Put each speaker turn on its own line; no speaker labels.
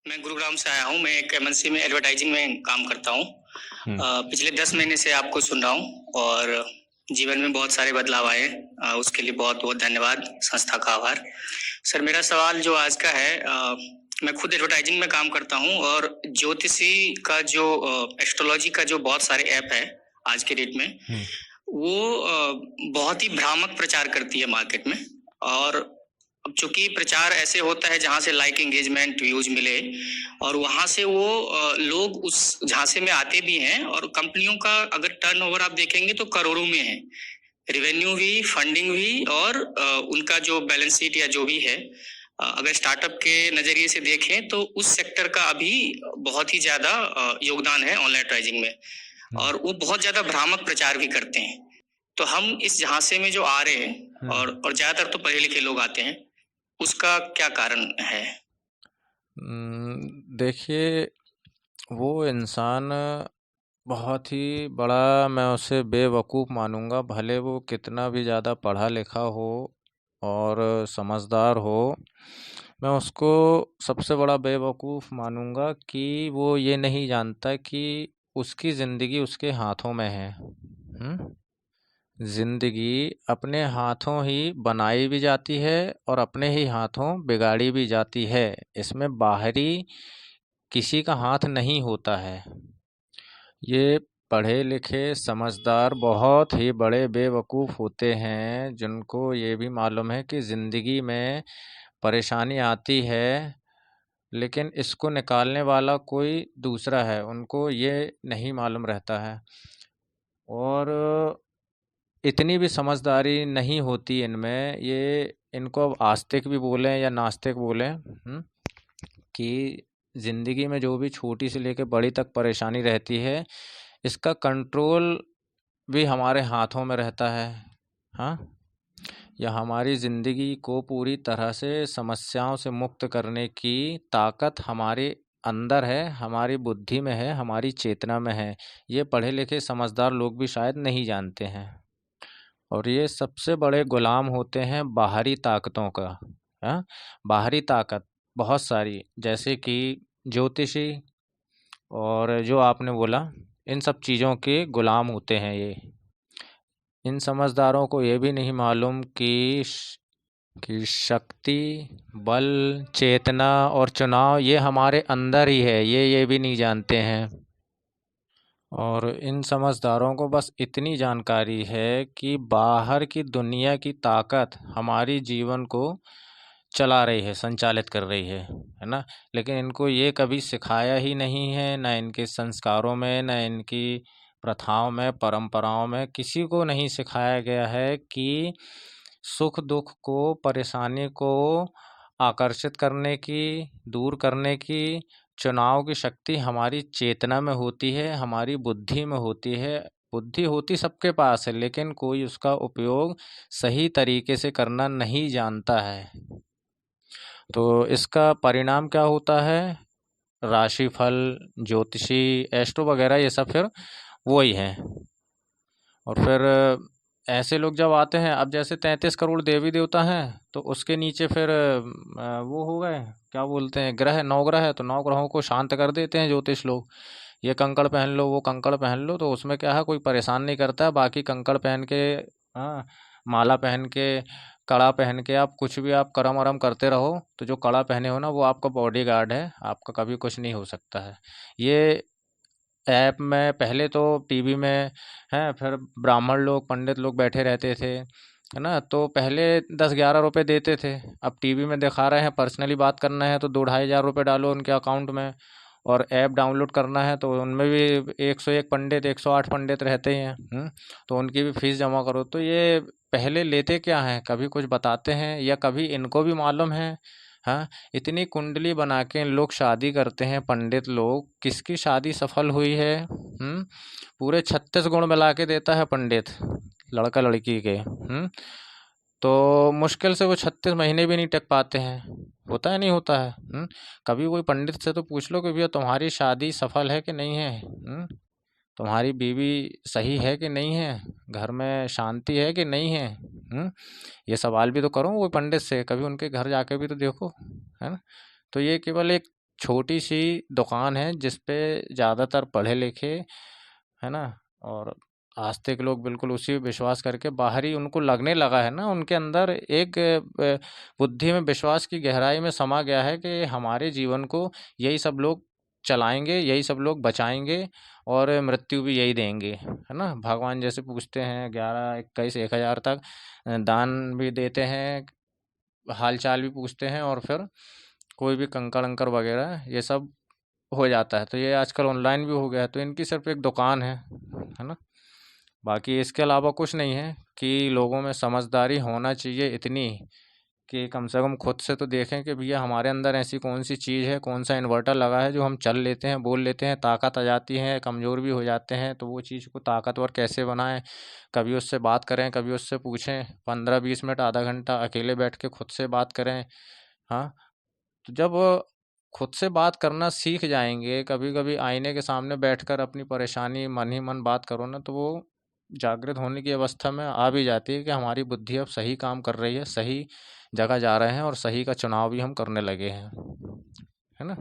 मैं गुरुग्राम से आया हूँ। मैं एक एमएनसी में एडवर्टाइजिंग में काम करता हूँ।
हुँ।
पिछले 10 महीने से आपको सुन रहा हूँ और जीवन में बहुत सारे बदलाव आए। उसके लिए बहुत-बहुत धन्यवाद, संस्था का आभार। सर मेरा सवाल जो आज का है, मैं खुद एडवर्टाइजिंग में काम करता हूँ और ज्योतिषी का जो एस्ट्रोलॉजी का जो बहुत सारे ऐप है आज के डेट में,
हुँ।
वो बहुत ही भ्रामक प्रचार करती है मार्केट में। और अब चूँकि प्रचार ऐसे होता है जहाँ से लाइक, एंगेजमेंट, व्यूज़ मिले और वहाँ से वो लोग उस झांसे में आते भी हैं और कंपनियों का अगर टर्नओवर आप देखेंगे तो करोड़ों में है। रेवेन्यू भी, फंडिंग भी और उनका जो बैलेंस शीट या जो भी है, अगर स्टार्टअप के नज़रिए से देखें तो उस सेक्टर का अभी बहुत ही ज़्यादा योगदान है ऑनलाइन एडवर्टाइजिंग में
हुँ।
और वो बहुत ज़्यादा भ्रामक प्रचार भी करते हैं। तो हम इस झांसे में जो आ रहे हैं
हुँ।
और ज़्यादातर तो पढ़े-लिखे लोग आते हैं, उसका क्या कारण है?
देखिए, वो इंसान बहुत ही बड़ा मैं उसे बेवकूफ़ मानूँगा, भले वो कितना भी ज़्यादा पढ़ा-लिखा हो और समझदार हो, मैं उसको सबसे बड़ा बेवकूफ़ मानूँगा कि वो ये नहीं जानता कि उसकी ज़िंदगी उसके हाथों में है। हुँ? ज़िंदगी अपने हाथों ही बनाई भी जाती है और अपने ही हाथों बिगाड़ी भी जाती है। इसमें बाहरी किसी का हाथ नहीं होता है। ये पढ़े-लिखे, समझदार बहुत ही बड़े बेवकूफ़ होते हैं, जिनको ये भी मालूम है कि ज़िंदगी में परेशानी आती है, लेकिन इसको निकालने वाला कोई दूसरा है, उनको ये नहीं मालूम रहता है। और इतनी भी समझदारी नहीं होती इनमें, ये इनको अब आस्तिक भी बोलें या नास्तिक बोलें, कि ज़िंदगी में जो भी छोटी से लेके बड़ी तक परेशानी रहती है, इसका कंट्रोल भी हमारे हाथों में रहता है। हाँ? या हमारी ज़िंदगी को पूरी तरह से समस्याओं से मुक्त करने की ताकत हमारे अंदर है, हमारी बुद्धि में है, हमारी चेतना में है। ये पढ़े-लिखे समझदार लोग भी शायद नहीं जानते हैं। और ये सबसे बड़े गुलाम होते हैं बाहरी ताकतों का। हाँ? बाहरी ताकत बहुत सारी, जैसे कि ज्योतिषी और जो आपने बोला, इन सब चीज़ों के गुलाम होते हैं ये। इन समझदारों को ये भी नहीं मालूम कि शक्ति, बल, चेतना और चुनाव ये हमारे अंदर ही है, ये भी नहीं जानते हैं। और इन समझदारों को बस इतनी जानकारी है कि बाहर की दुनिया की ताकत हमारी जीवन को चला रही है, संचालित कर रही है ना? लेकिन इनको ये कभी सिखाया ही नहीं है, ना इनके संस्कारों में, ना इनकी प्रथाओं में, परंपराओं में, किसी को नहीं सिखाया गया है कि सुख-दुःख को, परेशानी को आकर्षित करने की, दूर करने की, चुनाव की शक्ति हमारी चेतना में होती है, हमारी बुद्धि में होती है। बुद्धि होती सबके पास है, लेकिन कोई उसका उपयोग सही तरीके से करना नहीं जानता है। तो इसका परिणाम क्या होता है? राशिफल, ज्योतिषी, एस्ट्रो वगैरह ये सब फिर वो ही हैं। और फिर ऐसे लोग जब आते हैं, अब जैसे 33 करोड़ देवी-देवता हैं, तो उसके नीचे फिर वो हो गए, क्या बोलते हैं, ग्रह, 9 ग्रह है, तो 9 ग्रहों को शांत कर देते हैं ज्योतिष लोग। ये कंकड़ पहन लो, वो कंकड़ पहन लो, तो उसमें क्या है, कोई परेशान नहीं करता है। बाकी कंकड़ पहन के, हाँ, माला पहन के, कड़ा पहन के आप कुछ भी आप कर्म-वर्म करते रहो, तो जो कड़ा पहने हो ना, वो आपका बॉडीगार्ड है, आपका कभी कुछ नहीं हो सकता है। ये ऐप में पहले तो टीवी में हैं, फिर ब्राह्मण लोग, पंडित लोग बैठे रहते थे, है ना? तो पहले 10-11 रुपए देते थे। अब टीवी में दिखा रहे हैं, पर्सनली बात करना है तो 2 ढाई हज़ार रुपए डालो उनके अकाउंट में, और ऐप डाउनलोड करना है तो उनमें भी 101 पंडित, 108 पंडित रहते हैं, तो उनकी भी फीस जमा करो। तो ये पहले लेते क्या हैं? कभी कुछ बताते हैं या कभी इनको भी मालूम है? हाँ? इतनी कुंडली बना के लोग शादी करते हैं, पंडित लोग, किसकी शादी सफल हुई है? पूरे 36 गुण मिला के देता है पंडित, लड़का लड़की के। तो मुश्किल से वो 36 महीने भी नहीं टिक पाते हैं। होता है, नहीं होता है? कभी कोई पंडित से तो पूछ लो कि भैया तुम्हारी शादी सफल है कि नहीं है? तुम्हारी बीवी सही है कि नहीं है? घर में शांति है कि नहीं है? ये सवाल भी तो करो कोई पंडित से, कभी उनके घर जाके भी तो देखो, है ना? तो ये केवल एक छोटी-सी दुकान है जिस पे ज़्यादातर पढ़े-लिखे, है ना? और आस्तिक लोग बिल्कुल उसी पे विश्वास करके बाहर ही उनको लगने लगा है ना, उनके अंदर एक बुद्धि में विश्वास की गहराई में समा गया है कि हमारे जीवन को यही सब लोग चलाएँगे, यही सब लोग बचाएँगे और मृत्यु भी यही देंगे, है ना? भगवान जैसे पूछते हैं 11, 21, 1000 तक दान भी देते हैं, हाल-चाल भी पूछते हैं और फिर कोई भी कंकड़-अंकड़ वगैरह ये सब हो जाता है। तो ये आजकल ऑनलाइन भी हो गया है, तो इनकी सिर्फ़ एक दुकान है ना? बाकी इसके अलावा कुछ नहीं है कि लोगों में समझदारी होना चाहिए इतनी कि कम से कम खुद से तो देखें कि भैया हमारे अंदर ऐसी कौन-सी चीज़ है, कौन-सा इन्वर्टर लगा है जो हम चल लेते हैं, बोल लेते हैं, ताकत आ जाती है, कमज़ोर भी हो जाते हैं, तो वो चीज़ को ताकतवर कैसे बनाएँ? कभी उससे बात करें, कभी उससे पूछें, 15-20 मिनट, आधा घंटा अकेले बैठ के खुद से बात करें, हाँ? तो जब खुद से बात करना सीख जाएँगे, कभी-कभी आईने के सामने बैठकर अपनी परेशानी मन ही मन बात करो ना, तो वो जागृत होने की अवस्था में आ भी जाती है कि हमारी बुद्धि अब सही काम कर रही है, सही जगह जा रहे हैं और सही का चुनाव भी हम करने लगे हैं। है ना?